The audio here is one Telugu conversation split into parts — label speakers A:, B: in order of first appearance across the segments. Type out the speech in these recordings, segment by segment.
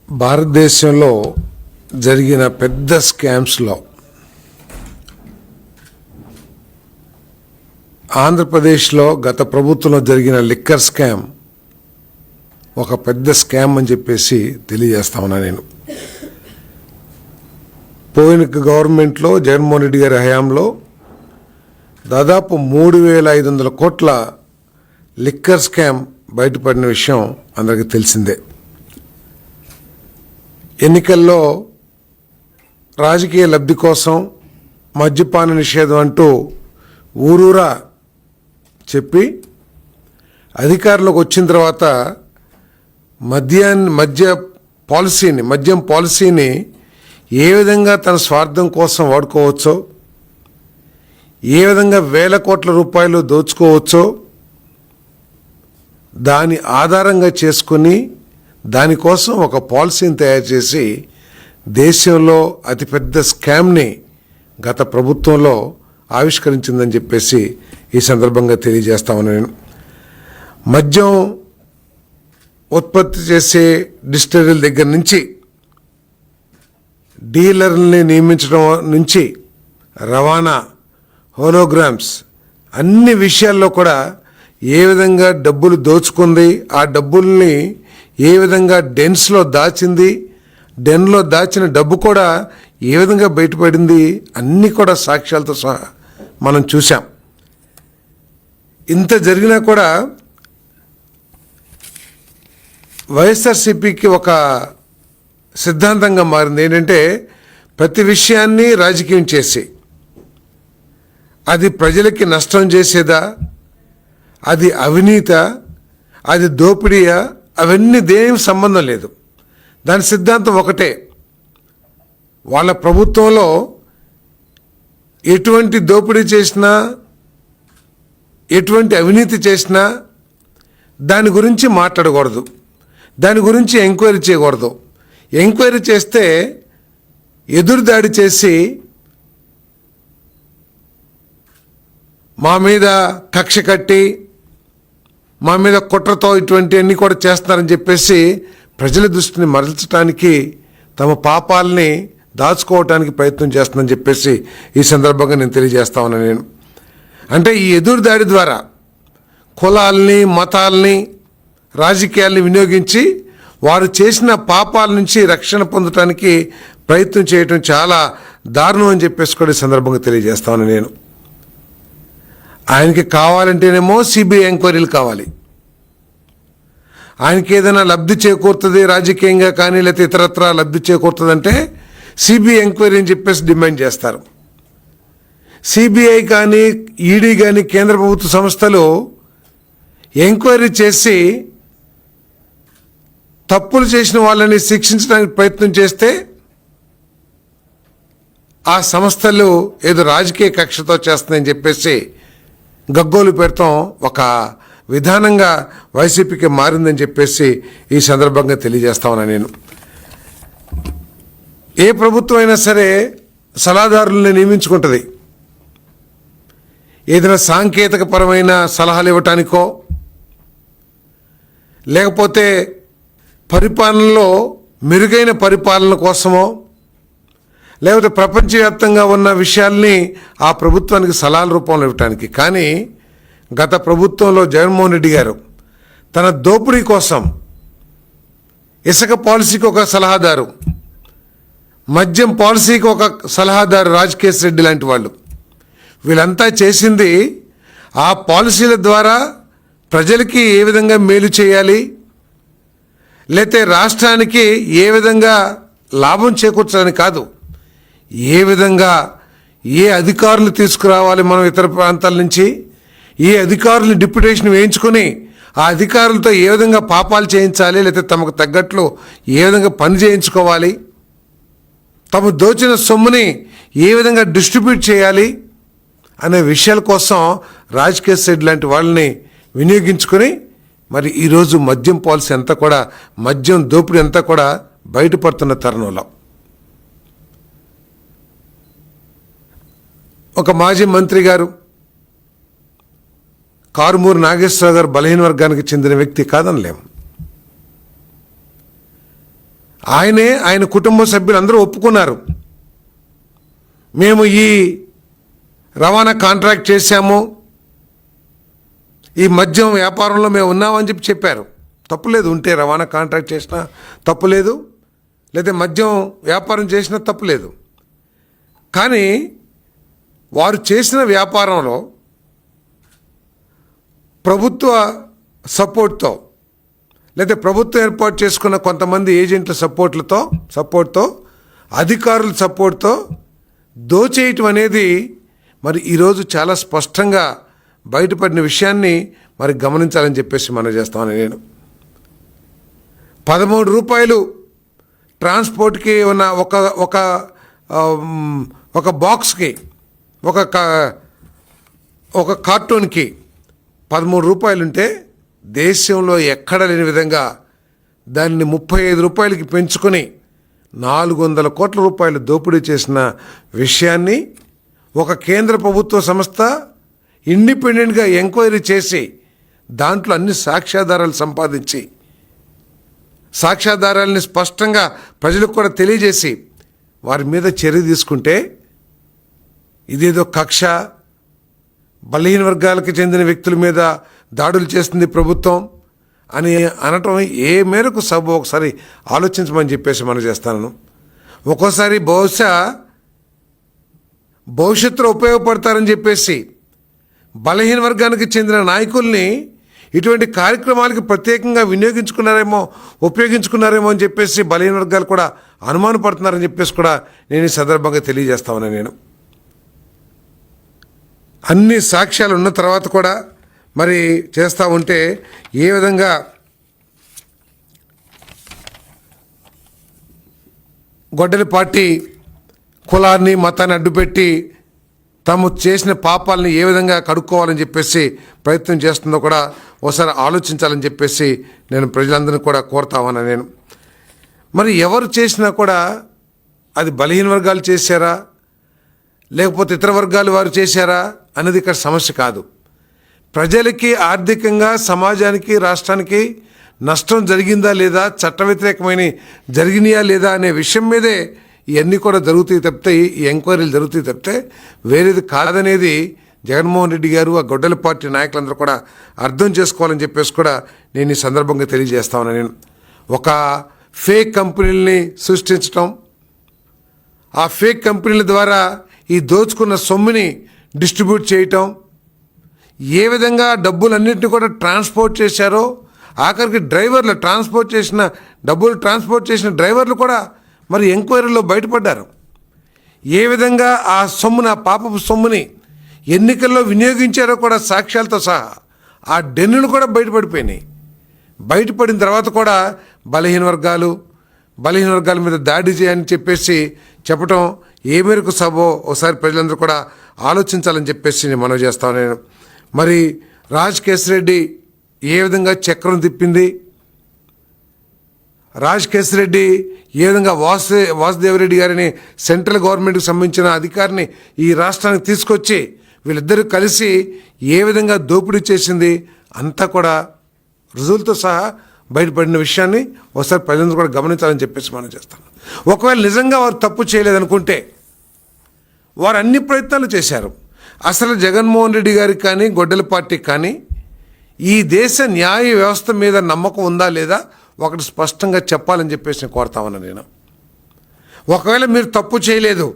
A: భారతదేశంలో జరిగిన పెద్ద స్కామ్స్లో ఆంధ్రప్రదేశ్లో గత ప్రభుత్వంలో జరిగిన లిక్కర్ స్కామ్ ఒక పెద్ద స్కామ్ అని చెప్పేసి తెలియజేస్తా ఉన్నా నేను. పోయిన గవర్నమెంట్లో జగన్మోహన్ రెడ్డి గారి హయాంలో దాదాపు 3,500 కోట్ల లిక్కర్ స్కామ్ బయటపడిన విషయం అందరికీ తెలిసిందే. ఎన్నికల్లో రాజకీయ లబ్ధి కోసం మద్యపాన నిషేధం అంటూ ఊరూరా చెప్పి అధికారంలోకి వచ్చిన తర్వాత మద్యం పాలసీని ఏ విధంగా తన స్వార్థం కోసం వాడుకోవచ్చో, ఏ విధంగా వేల కోట్ల రూపాయలు దోచుకోవచ్చో దాని ఆధారంగా చేసుకుని దానికోసం ఒక పాలసీని తయారు చేసి దేశంలో అతిపెద్ద స్కామ్ని గత ప్రభుత్వంలో ఆవిష్కరించిందని చెప్పేసి ఈ సందర్భంగా తెలియజేస్తా ఉన్నాను. మద్యం ఉత్పత్తి చేసే డిస్టిలరీల దగ్గర నుంచి డీలర్లని నియమించడం నుంచి రవాణా, హోలోగ్రామ్స్ అన్ని విషయాల్లో కూడా ఏ విధంగా డబ్బులు దోచుకుంది, ఆ డబ్బుల్ని ఏ విధంగా డెన్స్లో దాచింది, డెన్లో దాచిన డబ్బు కూడా ఏ విధంగా బయటపడింది, అన్నీ కూడా సాక్ష్యాలతో సహా మనం చూసాం. ఇంత జరిగినా కూడా వైఎస్ఆర్సీపీకి ఒక సిద్ధాంతంగా మారింది. ఏంటంటే ప్రతి విషయాన్ని రాజకీయం చేసి అది ప్రజలకి నష్టం చేసేదా, అది అవినీత, అది దోపిడీయా, అవన్నీ దేనికి సంబంధం లేదు. దాని సిద్ధాంతం ఒకటే. వాళ్ళ ప్రభుత్వంలో ఎటువంటి దోపిడీ చేసినా, ఎటువంటి అవినీతి చేసినా దాని గురించి మాట్లాడకూడదు, దాని గురించి ఎంక్వైరీ చేయకూడదు. ఎంక్వైరీ చేస్తే ఎదురుదాడి చేసి మా మీద కక్ష కట్టి మా మీద కుట్రతో ఇటువంటి అన్నీ కూడా చేస్తున్నారని చెప్పేసి ప్రజల దృష్టిని మరల్చడానికి, తమ పాపాలని దాచుకోవటానికి ప్రయత్నం చేస్తుందని చెప్పేసి ఈ సందర్భంగా నేను తెలియజేస్తా ఉన్నాను. నేను అంటే ఈ ఎదురుదాడి ద్వారా కులాల్ని, మతాల్ని, రాజకీయాల్ని వినియోగించి వారు చేసిన పాపాల నుంచి రక్షణ పొందటానికి ప్రయత్నం చేయటం చాలా దారుణం అని చెప్పేసి కూడా ఈ సందర్భంగా తెలియజేస్తా ఉన్నాను నేను. ఆయనకి కావాలంటేనేమో సిబిఐ ఎంక్వైరీలు కావాలి. ఆయనకి ఏదైనా లబ్ధి చేకూరుతుంది రాజకీయంగా కానీ, లేకపోతే ఇతరత్రా లబ్ధి చేకూరుతుందంటే సిబిఐ ఎంక్వైరీ అని చెప్పేసి డిమాండ్ చేస్తారు. సిబిఐ కానీ, ఈడీ కానీ, కేంద్ర ప్రభుత్వ సంస్థలు ఎంక్వైరీ చేసి తప్పులు చేసిన వాళ్ళని శిక్షించడానికి ప్రయత్నం చేస్తే ఆ సంస్థలు ఏదో రాజకీయ కక్షతో చేస్తున్నాయని చెప్పేసి గగ్గోలు పెడతాం ఒక విధానంగా వైసీపీకి మారిందని చెప్పేసి ఈ సందర్భంగా తెలియజేస్తా ఉన్నా నేను. ఏ ప్రభుత్వం అయినా సరే సలహాదారులను నియమించుకుంటుంది. ఏదైనా సాంకేతిక పరమైన సలహాలు ఇవ్వటానికో, లేకపోతే పరిపాలనలో మెరుగైన పరిపాలన కోసమో, లేకపోతే ప్రపంచవ్యాప్తంగా ఉన్న విషయాల్ని ఆ ప్రభుత్వానికి సలహాల రూపంలో ఇవ్వటానికి. కానీ గత ప్రభుత్వంలో జగన్మోహన్ రెడ్డి గారు తన దోపిడీ కోసం ఇసుక పాలసీకి ఒక సలహాదారు, మద్యం పాలసీకి ఒక సలహాదారు రాజకేశ్ రెడ్డి లాంటి వాళ్ళు, వీళ్ళంతా చేసింది ఆ పాలసీల ద్వారా ప్రజలకి ఏ విధంగా మేలు చేయాలి, లేతే రాష్ట్రానికి ఏ విధంగా లాభం చేకూర్చాలని కాదు, ఏ విధంగా ఏ అధికారులు తీసుకురావాలి మనం ఇతర ప్రాంతాల నుంచి, ఏ అధికారులను డిప్యుటేషన్ వేయించుకొని ఆ అధికారులతో ఏ విధంగా పాపాలు చేయించాలి, లేకపోతే తమకు తగ్గట్లు ఏ విధంగా పని చేయించుకోవాలి, తమ దోచిన సొమ్ముని ఏ విధంగా డిస్ట్రిబ్యూట్ చేయాలి అనే విషయాల కోసం రాజకేశ్ రెడ్డి లాంటి వాళ్ళని వినియోగించుకొని మరి ఈరోజు మద్యం పాలసీ అంతా కూడా, మద్యం దోపిడీ అంతా కూడా బయటపడుతున్న తరుణంలో ఒక మాజీ మంత్రి గారు, కారుమూరి నాగేశ్వరరావు గారు బలహీన వర్గానికి చెందిన వ్యక్తి కాదనలేం. ఆయనే ఆయన కుటుంబ సభ్యులందరూ ఒప్పుకున్నారు. మేము ఈ రవాణా కాంట్రాక్ట్ చేశాము, ఈ మద్యం వ్యాపారంలో మేము ఉన్నామని చెప్పారు. తప్పులేదు, ఉంటే రవాణా కాంట్రాక్ట్ చేసినా తప్పులేదు, లేదా మద్యం వ్యాపారం చేసినా తప్పులేదు. కానీ వారు చేసిన వ్యాపారంలో ప్రభుత్వ సపోర్ట్తో లేదా ప్రభుత్వం ఏర్పాటు చేసుకున్న కొంతమంది ఏజెంట్ల సపోర్ట్తో అధికారుల సపోర్ట్తో దోచేయటం అనేది మరి ఈరోజు చాలా స్పష్టంగా బయటపడిన విషయాన్ని మరి గమనించాలని చెప్పేసి మనం చేస్తామని నేను 13 రూపాయలు ట్రాన్స్పోర్ట్కి ఉన్న ఒక బాక్స్కి ఒక కార్టూన్కి 13 రూపాయలుంటే దేశంలో ఎక్కడ లేని విధంగా దాన్ని 35 రూపాయలకి పెంచుకొని 400 కోట్ల రూపాయలు దోపిడీ చేసిన విషయాన్ని ఒక కేంద్ర ప్రభుత్వ సంస్థ ఇండిపెండెంట్గా ఎంక్వైరీ చేసి దాంట్లో అన్ని సాక్ష్యాధారాలు సంపాదించి సాక్ష్యాధారాలని స్పష్టంగా ప్రజలకు కూడా తెలియజేసి వారి మీద చర్య తీసుకుంటే ఇదేదో కక్ష, బలహీన వర్గాలకు చెందిన వ్యక్తుల మీద దాడులు చేస్తుంది ప్రభుత్వం అని అనటం ఏ మేరకు సభ ఒకసారి ఆలోచించమని చెప్పేసి మనం చేస్తాను. ఒక్కోసారి భవిష్యత్తులో ఉపయోగపడతారని చెప్పేసి బలహీన వర్గానికి చెందిన నాయకుల్ని ఇటువంటి కార్యక్రమాలకి ప్రత్యేకంగా ఉపయోగించుకున్నారేమో అని చెప్పేసి బలహీన వర్గాలు కూడా అనుమానపడుతున్నారని చెప్పేసి కూడా నేను ఈ సందర్భంగా తెలియజేస్తా ఉన్నాను. నేను అన్ని సాక్ష్యాలు ఉన్న తర్వాత కూడా మరి చేస్తూ ఉంటే ఏ విధంగా గొడ్డలి పార్టీ కులాన్ని మతాన్ని అడ్డుపెట్టి తాము చేసిన పాపాలని ఏ విధంగా కడుక్కోవాలని చెప్పేసి ప్రయత్నం చేస్తుందో కూడా ఒకసారి ఆలోచించాలని చెప్పేసి నేను ప్రజలందరినీ కూడా కోరుతామన్నా. నేను మరి ఎవరు చేసినా కూడా అది బలహీన వర్గాలు చేశారా లేకపోతే ఇతర వర్గాలు వారు చేశారా అనేది ఇక్కడ సమస్య కాదు. ప్రజలకి ఆర్థికంగా సమాజానికి రాష్ట్రానికి నష్టం జరిగిందా లేదా, చట్ట వ్యతిరేకమైన జరిగినాయా లేదా అనే విషయం మీదే ఇవన్నీ కూడా జరుగుతాయి తప్పితే, ఈ ఎంక్వైరీలు జరుగుతాయి తప్పితే వేరేది కాదనేది జగన్మోహన్ రెడ్డి గారు ఆ గొడ్డలి పార్టీ నాయకులందరూ కూడా అర్థం చేసుకోవాలని చెప్పేసి కూడా నేను ఈ సందర్భంగా తెలియజేస్తా ఉన్నాను. నేను ఒక ఫేక్ కంపెనీలని సృష్టించడం, ఆ ఫేక్ కంపెనీల ద్వారా ఈ దోచుకున్న సొమ్ముని డిస్ట్రిబ్యూట్ చేయటం, ఏ విధంగా డబ్బులన్నింటినీ కూడా ట్రాన్స్పోర్ట్ చేశారో ఆఖరికి డ్రైవర్లు ట్రాన్స్పోర్ట్ చేసిన డ్రైవర్లు కూడా మరి ఎంక్వైరీలో బయటపడ్డారు. ఏ విధంగా ఆ సొమ్ముని, ఆ పాపపు సొమ్ముని ఎన్నికల్లో వినియోగించారో కూడా సాక్ష్యాలతో సహా ఆ డెన్నులు కూడా బయటపడిపోయినాయి. బయటపడిన తర్వాత కూడా బలహీన వర్గాల మీద దాడి చేయని చెప్పేసి చెప్పటం ఏ మేరకు సభో ఒకసారి ప్రజలందరూ కూడా ఆలోచించాలని చెప్పేసి నేను మనవి చేస్తాను. నేను మరి రాజకేశ్రెడ్డి ఏ విధంగా చక్రం తిప్పింది, రాజకేశ్రెడ్డి ఏ విధంగా వాసుదేవరెడ్డి గారిని సెంట్రల్ గవర్నమెంట్కి సంబంధించిన అధికారిని ఈ రాష్ట్రానికి తీసుకొచ్చి వీళ్ళిద్దరూ కలిసి ఏ విధంగా దోపిడీ చేసింది అంతా కూడా రుజువులతో సహా బయటపడిన విషయాన్ని ఒకసారి ప్రజలందరూ కూడా గమనించాలని చెప్పేసి మనం చేస్తాను. ఒకవేళ నిజంగా వారు తప్పు చేయలేదనుకుంటే వారు అన్ని ప్రయత్నాలు చేశారు. అసలు జగన్మోహన్ రెడ్డి గారికి కానీ గొడ్డలి పార్టీకి కానీ ఈ దేశ న్యాయ వ్యవస్థ మీద నమ్మకం ఉందా లేదా ఒకటి స్పష్టంగా చెప్పాలని చెప్పేసి నేను కోరుతా ఉన్నాను. నేను ఒకవేళ మీరు తప్పు చేయలేదు,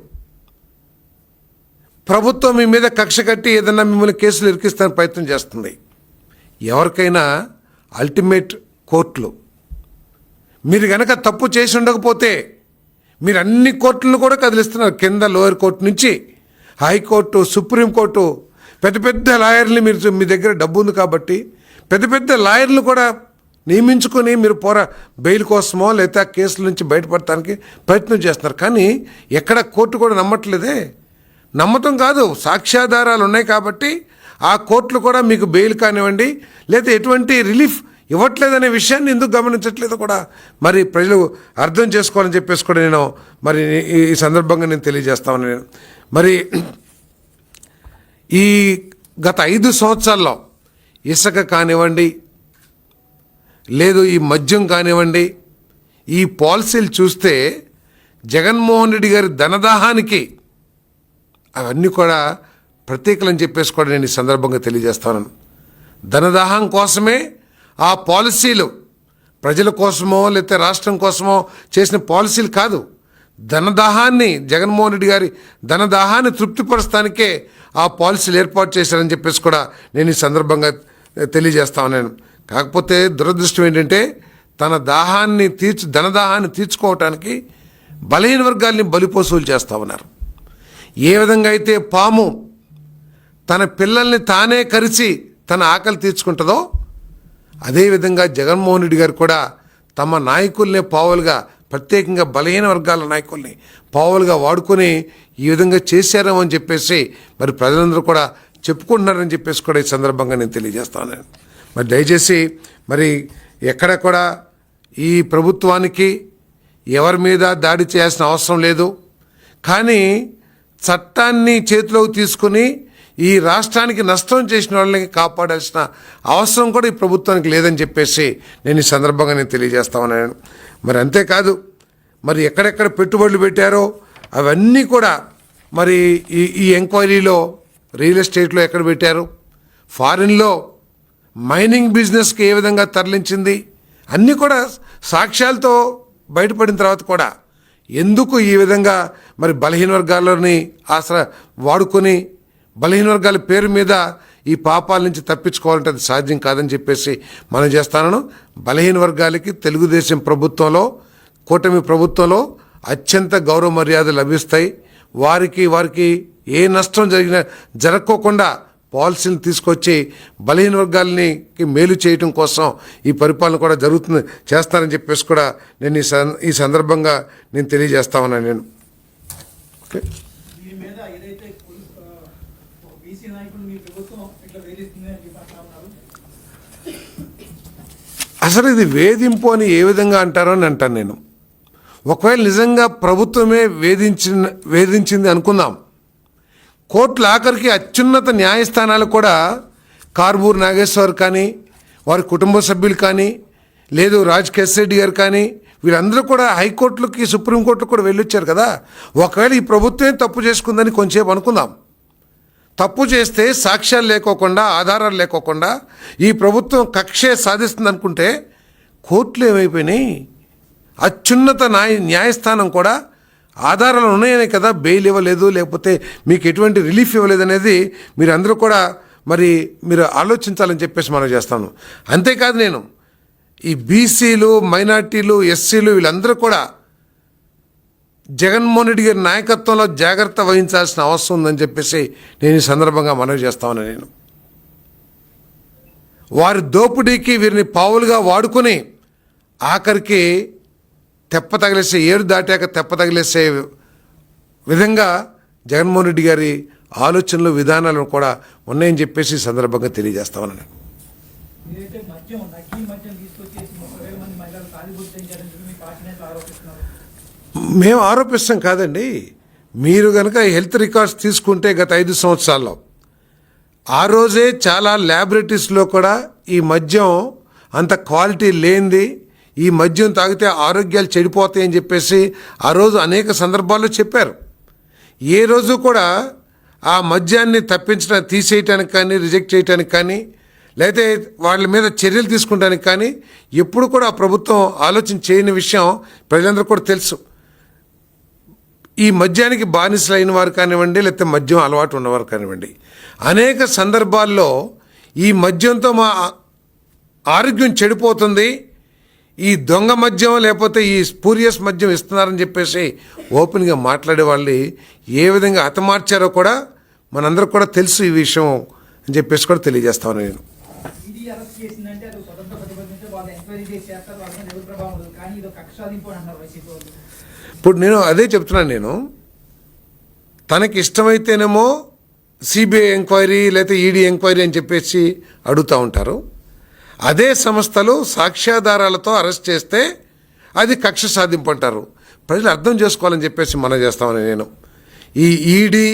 A: ప్రభుత్వం మీ మీద కక్ష కట్టి ఏదన్నా మిమ్మల్ని కేసులు ఇరికిస్తానికి ప్రయత్నం చేస్తుంది. ఎవరికైనా అల్టిమేట్ కోర్టులు. మీరు కనుక తప్పు చేసి ఉండకపోతే మీరు అన్ని కోర్టులను కూడా కదిలిస్తున్నారు. కింద లోయర్ కోర్టు నుంచి హైకోర్టు, సుప్రీంకోర్టు, పెద్ద పెద్ద లాయర్లు మీ దగ్గర డబ్బు ఉంది కాబట్టి పెద్ద పెద్ద లాయర్లు కూడా నియమించుకొని మీరు బెయిల్ కోసమో లేదా కేసుల నుంచి బయటపడటానికి ప్రయత్నం చేస్తున్నారు. కానీ ఎక్కడ కోర్టు కూడా నమ్మట్లేదే. నమ్మటం కాదు, సాక్ష్యాధారాలు ఉన్నాయి కాబట్టి ఆ కోర్టులు కూడా మీకు బెయిల్ కానివ్వండి లేదా ఎటువంటి రిలీఫ్ ఇవ్వట్లేదనే విషయాన్ని ఎందుకు గమనించట్లేదో కూడా మరి ప్రజలు అర్థం చేసుకోవాలని చెప్పేసి కూడా నేను మరి ఈ సందర్భంగా నేను తెలియజేస్తాను. నేను మరి ఈ గత 5 సంవత్సరాల్లో ఇసుక కానివ్వండి, లేదు ఈ మద్యం కానివ్వండి, ఈ పాలసీలు చూస్తే జగన్మోహన్ రెడ్డి గారి ధనదాహానికి అవన్నీ కూడా ప్రతీకలని చెప్పేసి కూడా నేను ఈ సందర్భంగా తెలియజేస్తాను. ధనదాహం కోసమే ఆ పాలసీలు ప్రజల కోసమో లేకపోతే రాష్ట్రం కోసమో చేసిన పాలసీలు కాదు. ధనదాహాన్ని జగన్మోహన్ రెడ్డి గారి ధనదాహాన్ని తృప్తిపరచడానికే ఆ పాలసీలు ఏర్పాటు చేశారని చెప్పేసి కూడా నేను ఈ సందర్భంగా తెలియజేస్తా ఉన్నాను. కాకపోతే దురదృష్టం ఏంటంటే ధనదాహాన్ని తీర్చుకోవటానికి బలహీన వర్గాల్ని బలిపోసులు చేస్తూ ఉన్నారు. ఏ విధంగా అయితే పాము తన పిల్లల్ని తానే కరిచి తన ఆకలి తీర్చుకుంటుందో అదేవిధంగా జగన్మోహన్ రెడ్డి గారు కూడా తమ నాయకుల్ని పావులుగా, ప్రత్యేకంగా బలహీన వర్గాల నాయకుల్ని పావులుగా వాడుకొని ఈ విధంగా చేశారేమో అని చెప్పేసి మరి ప్రజలందరూ కూడా చెప్పుకుంటున్నారని చెప్పేసి కూడా ఈ సందర్భంగా నేను తెలియజేస్తాను. మరి దయచేసి మరి ఎక్కడ కూడా ఈ ప్రభుత్వానికి ఎవరి మీద దాడి చేయాల్సిన అవసరం లేదు. కానీ చట్టాన్ని చేతిలోకి తీసుకుని ఈ రాష్ట్రానికి నష్టం చేసిన వాళ్ళని కాపాడాల్సిన అవసరం కూడా ఈ ప్రభుత్వానికి లేదని చెప్పేసి నేను ఈ సందర్భంగా నేను తెలియజేస్తా ఉన్నాను. మరి అంతేకాదు, మరి ఎక్కడెక్కడ పెట్టుబడులు పెట్టారో అవన్నీ కూడా మరి ఈ ఎంక్వైరీలో రియల్ ఎస్టేట్లో ఎక్కడ పెట్టారు, ఫారిన్లో మైనింగ్ బిజినెస్కి ఏ విధంగా తరలించింది, అన్నీ కూడా సాక్ష్యాలతో బయటపడిన తర్వాత కూడా ఎందుకు ఈ విధంగా మరి బలహీన వర్గాలని వాడుకొని బలహీన వర్గాల పేరు మీద ఈ పాపాల నుంచి తప్పించుకోవాలంటే అది సాధ్యం కాదని చెప్పేసి మనం చేస్తాను. బలహీన వర్గాలకి తెలుగుదేశం ప్రభుత్వంలో, కూటమి ప్రభుత్వంలో అత్యంత గౌరవ మర్యాదలు లభిస్తాయి. వారికి ఏ నష్టం జరగకోకుండా పాలసీలు తీసుకొచ్చి బలహీన వర్గాలని మేలు చేయటం కోసం ఈ పరిపాలన కూడా చేస్తానని చెప్పేసి కూడా నేను ఈ సందర్భంగా నేను తెలియజేస్తా ఉన్నాను. నేను ఓకే. అసలు ఇది వేధింపు అని ఏ విధంగా అంటారో అని అంటాను నేను. ఒకవేళ నిజంగా ప్రభుత్వమే వేధించింది అనుకుందాం, కోర్టుల ఆఖరికి అత్యున్నత న్యాయస్థానాలు కూడా కార్బూర్ నాగేశ్వర్ కానీ వారి కుటుంబ సభ్యులు కానీ లేదు కేశ్ రెడ్డి గారు కానీ వీళ్ళందరూ కూడా హైకోర్టులకి సుప్రీంకోర్టులకు కూడా వెళ్ళొచ్చారు కదా. ఒకవేళ ఈ ప్రభుత్వమే తప్పు చేసుకుందని కొంచెంసేపు అనుకుందాం. తప్పు చేస్తే సాక్ష్యాలు లేకోకుండా, ఆధారాలు లేకోకుండా ఈ ప్రభుత్వం కక్షే సాధిస్తుంది అనుకుంటే కోర్టులు ఏమైపోయినాయి? అత్యున్నత న్యాయస్థానం కూడా ఆధారాలు ఉన్నాయనే కదా బెయిల్ ఇవ్వలేదు, లేకపోతే మీకు ఎటువంటి రిలీఫ్ ఇవ్వలేదు అనేది మీరు అందరూ కూడా మీరు ఆలోచించాలని చెప్పేసి మనం చేస్తాను. అంతేకాదు, నేను ఈ బీసీలు, మైనార్టీలు, ఎస్సీలు వీళ్ళందరూ కూడా జగన్మోహన్ రెడ్డి గారి నాయకత్వంలో జాగ్రత్త వహించాల్సిన అవసరం ఉందని చెప్పేసి నేను ఈ సందర్భంగా మనవి చేస్తా ఉన్నాను. నేను వారి దోపిడీకి వీరిని పావులుగా వాడుకొని ఆఖరికి ఏడు దాటాక తెప్ప తగిలేసే విధంగా జగన్మోహన్ రెడ్డి గారి ఆలోచనలు, విధానాలు కూడా ఉన్నాయని చెప్పేసి ఈ సందర్భంగా తెలియజేస్తా ఉన్నాను. మేము ఆరోపిస్తాం కాదండి. మీరు కనుక హెల్త్ రికార్డ్స్ తీసుకుంటే గత 5 సంవత్సరాల్లో ఆ రోజే చాలా ల్యాబొరేటరీస్లో కూడా ఈ మద్యం అంత క్వాలిటీ లేనిది, ఈ మద్యం తాగితే ఆరోగ్యాలు చెడిపోతాయని చెప్పేసి ఆ రోజు అనేక సందర్భాల్లో చెప్పారు. ఏ రోజు కూడా ఆ మద్యాన్ని తీసేయటానికి కానీ, రిజెక్ట్ చేయడానికి కానీ, లేకపోతే వాళ్ళ మీద చర్యలు తీసుకుంటానికి కానీ ఎప్పుడు కూడా ఆ ప్రభుత్వం ఆలోచన చేయని విషయం ప్రజలందరూ కూడా తెలుసు. ఈ మద్యానికి బానిసలైన వారు కానివ్వండి, లేకపోతే మద్యం అలవాటు ఉన్నవారు కానివ్వండి, అనేక సందర్భాల్లో ఈ మద్యంతో మా ఆరోగ్యం చెడిపోతుంది, ఈ దొంగ మద్యం లేకపోతే ఈ స్పూరియస్ మద్యం ఇస్తున్నారని చెప్పేసి ఓపెన్గా మాట్లాడే వాళ్ళు ఏ విధంగా హతమార్చారో కూడా మనందరూ కూడా తెలుసు ఈ విషయం అని చెప్పేసి కూడా తెలియజేస్తాను నేను. ఇప్పుడు నేను అదే చెప్తున్నాను. నేను తనకి ఇష్టమైతేనేమో సిబిఐ ఎంక్వైరీ లేకపోతే ఈడీ ఎంక్వైరీ అని చెప్పేసి అడుగుతూ ఉంటారు. అదే సంస్థలు సాక్ష్యాధారాలతో అరెస్ట్ చేస్తే అది కక్ష సాధింపు అంటారు. ప్రజలు అర్థం చేసుకోవాలని చెప్పేసి మనం చేస్తామని నేను. ఈ ఈడీ,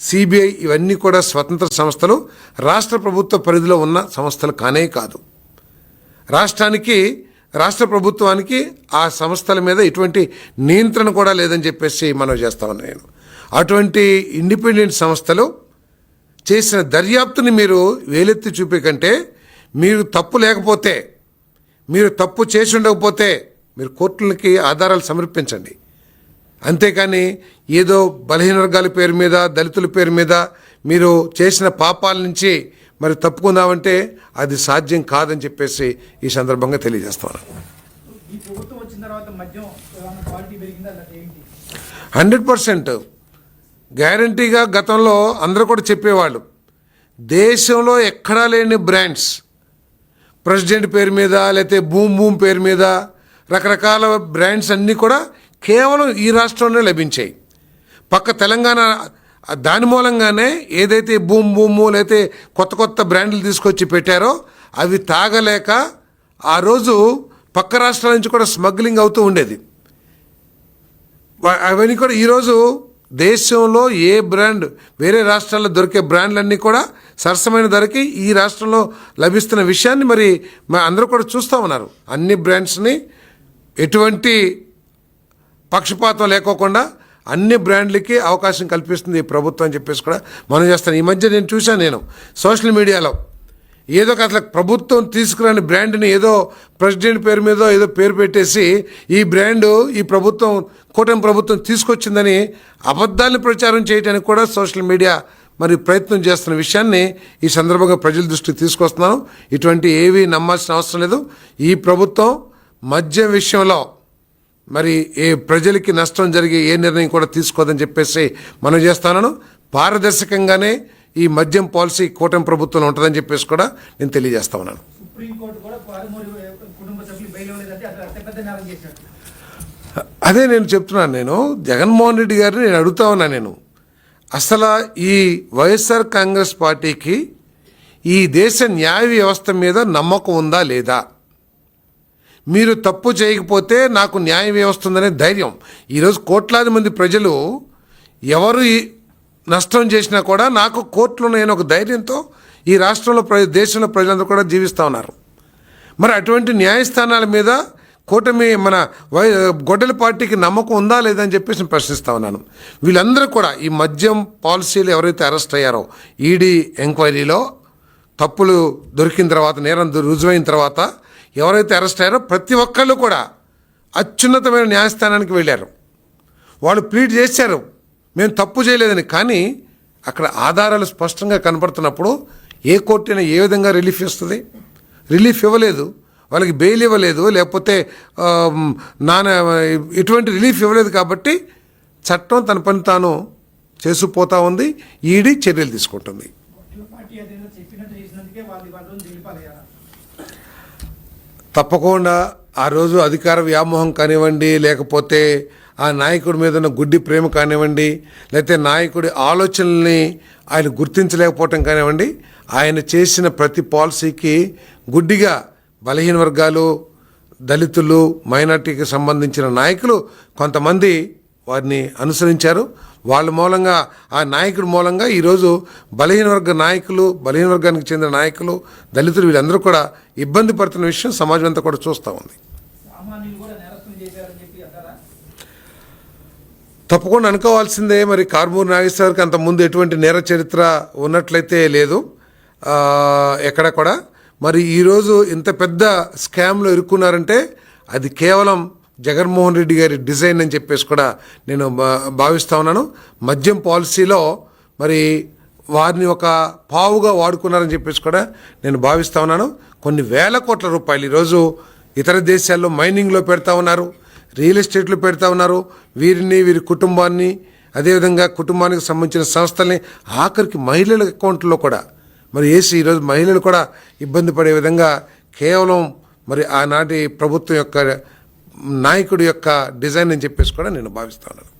A: సిబిఐ ఇవన్నీ కూడా స్వతంత్ర సంస్థలు, రాష్ట్ర ప్రభుత్వ పరిధిలో ఉన్న సంస్థలు కానే కాదు. రాష్ట్రానికి రాష్ట్ర ప్రభుత్వానికి ఆ సంస్థల మీద ఎటువంటి నియంత్రణ కూడా లేదని చెప్పేసి మనం చేస్తా ఉన్నాను నేను. అటువంటి ఇండిపెండెంట్ సంస్థలు చేసిన దర్యాప్తుని మీరు వేలెత్తి చూపే కంటే మీరు తప్పు లేకపోతే, మీరు తప్పు చేసి ఉండకపోతే మీరు కోర్టులకి ఆధారాలు సమర్పించండి. అంతేకాని ఏదో బలహీన వర్గాల పేరు మీద, దళితుల పేరు మీద మీరు చేసిన పాపాల నుంచి మరి తప్పుకుందామంటే అది సాధ్యం కాదని చెప్పేసి ఈ సందర్భంగా తెలియజేస్తున్నాను. 100% గ్యారంటీగా బ్రాండ్గా అందరూ కూడా చెప్పేవాళ్ళు, దేశంలో ఎక్కడా లేని బ్రాండ్స్ ప్రెసిడెంట్ పేరు మీద లేకపోతే బూమ్ బూమ్ పేరు మీద రకరకాల బ్రాండ్స్ అన్నీ కూడా కేవలం ఈ రాష్ట్రంలోనే లభించాయి. పక్క తెలంగాణ దాని మూలంగానే ఏదైతే బూమ్ బూము లేకపోతే కొత్త కొత్త బ్రాండ్లు తీసుకొచ్చి పెట్టారో అవి తాగలేక ఆ రోజు పక్క రాష్ట్రాల నుంచి కూడా స్మగ్లింగ్ అవుతూ ఉండేది. అవన్నీ కూడా ఈరోజు దేశంలో ఏ బ్రాండ్ వేరే రాష్ట్రాల్లో దొరికే బ్రాండ్లన్నీ కూడా సరసమైన ధరకి ఈ రాష్ట్రంలో లభిస్తున్న విషయాన్ని మరి అందరూ కూడా చూస్తూ ఉన్నారు. అన్ని బ్రాండ్స్ని ఎటువంటి పక్షపాతం లేకోకుండా అన్ని బ్రాండ్లకి అవకాశం కల్పిస్తుంది ఈ ప్రభుత్వం అని చెప్పేసి కూడా మనం చేస్తాను. ఈ మధ్య నేను చూశాను సోషల్ మీడియాలో ఏదో అసలు ప్రభుత్వం తీసుకురాని బ్రాండ్ని ఏదో ప్రెసిడెంట్ పేరు మీద ఏదో పేరు పెట్టేసి ఈ బ్రాండు ఈ ప్రభుత్వం కూటమి ప్రభుత్వం తీసుకొచ్చిందని అబద్ధాలను ప్రచారం చేయడానికి కూడా సోషల్ మీడియా మరి ప్రయత్నం చేస్తున్న విషయాన్ని ఈ సందర్భంగా ప్రజల దృష్టికి తీసుకొస్తున్నాను. ఇటువంటి ఏవి నమ్మాల్సిన అవసరం లేదు. ఈ ప్రభుత్వం మద్యం విషయంలో మరి ఏ ప్రజలకి నష్టం జరిగే ఏ నిర్ణయం కూడా తీసుకోదని చెప్పేసి మనం చేస్తాను. పారదర్శకంగానే ఈ మద్యం పాలసీ కూటమి ప్రభుత్వంలో ఉంటుందని చెప్పేసి కూడా నేను తెలియజేస్తా ఉన్నాను. అదే నేను చెప్తున్నాను. జగన్మోహన్ రెడ్డి గారిని నేను అడుగుతా ఉన్నా, అసలు ఈ వైఎస్ఆర్ కాంగ్రెస్ పార్టీకి ఈ దేశ న్యాయ వ్యవస్థ మీద నమ్మకం ఉందా లేదా? మీరు తప్పు చేయకపోతే నాకు న్యాయ వ్యవస్థ ఉందనే ధైర్యం ఈరోజు కోట్లాది మంది ప్రజలు ఎవరు నష్టం చేసినా కూడా నాకు కోర్టులో నేను ఒక ధైర్యంతో ఈ రాష్ట్రంలో దేశంలో ప్రజలందరూ కూడా జీవిస్తూ ఉన్నారు. మరి అటువంటి న్యాయస్థానాల మీద కూటమి మన గొడ్డలి పార్టీకి నమ్మకం ఉందా లేదా అని చెప్పేసి నేను ప్రశ్నిస్తా ఉన్నాను. వీళ్ళందరూ కూడా ఈ మద్యం పాలసీలు ఎవరైతే అరెస్ట్ అయ్యారో ఈడీ ఎంక్వైరీలో తప్పులు దొరికిన తర్వాత, నేరం రుజువైన తర్వాత ఎవరైతే అరెస్ట్ అయ్యారో ప్రతి ఒక్కళ్ళు కూడా అత్యున్నతమైన న్యాయస్థానానికి వెళ్ళారు. వాళ్ళు ప్లీడ్ చేశారు మేము తప్పు చేయలేదని. కానీ అక్కడ ఆధారాలు స్పష్టంగా కనపడుతున్నప్పుడు ఏ కోర్టు అయినా ఏ విధంగా రిలీఫ్ ఇస్తుంది? రిలీఫ్ ఇవ్వలేదు, వాళ్ళకి బెయిల్ ఇవ్వలేదు, లేకపోతే ఎటువంటి రిలీఫ్ ఇవ్వలేదు. కాబట్టి చట్టం తన పని తాను చేసుకుపోతూ ఉంది. ఈడీ చర్యలు తీసుకుంటుంది. తప్పకుండా ఆ రోజు అధికార వ్యామోహం కానివ్వండి, లేకపోతే ఆ నాయకుడి మీద ఉన్న గుడ్డి ప్రేమ కానివ్వండి, లేకపోతే నాయకుడి ఆలోచనల్ని ఆయన గుర్తించలేకపోవటం కానివ్వండి, ఆయన చేసిన ప్రతి పాలసీకి గుడ్డిగా బలహీన వర్గాలు, దళితులు, మైనార్టీకి సంబంధించిన నాయకులు కొంతమంది వారిని అనుసరించారు. వాళ్ళ మూలంగా ఆ నాయకుడి మూలంగా ఈరోజు బలహీన వర్గ నాయకులు, బలహీన వర్గానికి చెందిన నాయకులు, దళితులు వీళ్ళందరూ కూడా ఇబ్బంది పడుతున్న విషయం సమాజం అంతా కూడా చూస్తూ ఉంది. తప్పకుండా అనుకోవాల్సిందే. మరి కారుమూరి నాగేశ్వరరావుకి అంతకుముందు ఎటువంటి నేర చరిత్ర ఉన్నట్లయితే లేదు ఎక్కడ కూడా. మరి ఈరోజు ఇంత పెద్ద స్కామ్లో ఇరుక్కున్నారంటే అది కేవలం జగన్మోహన్ రెడ్డి గారి డిజైన్ అని చెప్పేసి కూడా నేను భావిస్తూ ఉన్నాను. మద్యం పాలసీలో మరి వారిని ఒక పావుగా వాడుకున్నారని చెప్పేసి కూడా నేను భావిస్తూ ఉన్నాను. కొన్ని వేల కోట్ల రూపాయలు ఈరోజు ఇతర దేశాల్లో మైనింగ్లో పెడతా ఉన్నారు, రియల్ ఎస్టేట్లో పెడతా ఉన్నారు. వీరి కుటుంబాన్ని, అదేవిధంగా కుటుంబానికి సంబంధించిన సంస్థల్ని, ఆఖరికి మహిళల అకౌంట్లో కూడా మరి వేసి ఈరోజు మహిళలు కూడా ఇబ్బంది పడే విధంగా కేవలం మరి ఆనాటి ప్రభుత్వం యొక్క నాయకుడి యొక్క డిజైన్ అని చెప్పేసి కూడా నేను భావిస్తున్నాను.